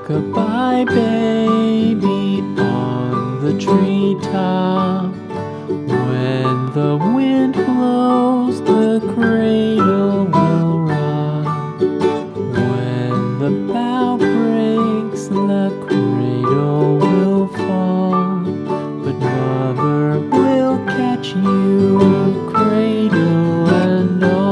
Rock-a-bye baby on the treetop. When the wind blows, the cradle will rock. When the bough breaks, the cradle will fall. But mother will catch you, cradle and all.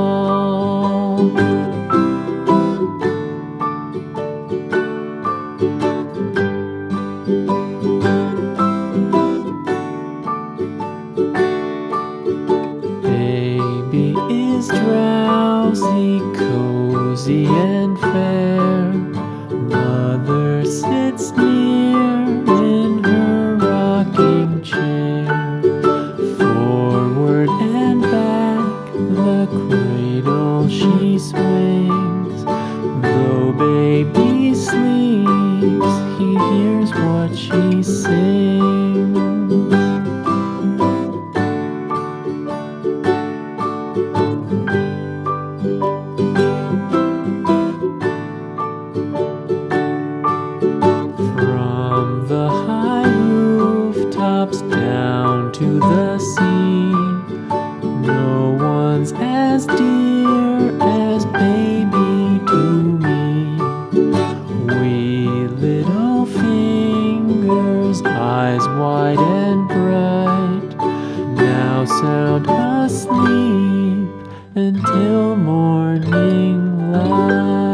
Baby is drowsy, cozy and fair. Mother sits near in her rocking chair. Forward and back, the cradle she swings. Though baby sleeps, he hears what she sings. From the high rooftops down to the sea, no one's as dear as baby to me. Wee little fingers, eyes wide and bright, now sound asleep until morning light.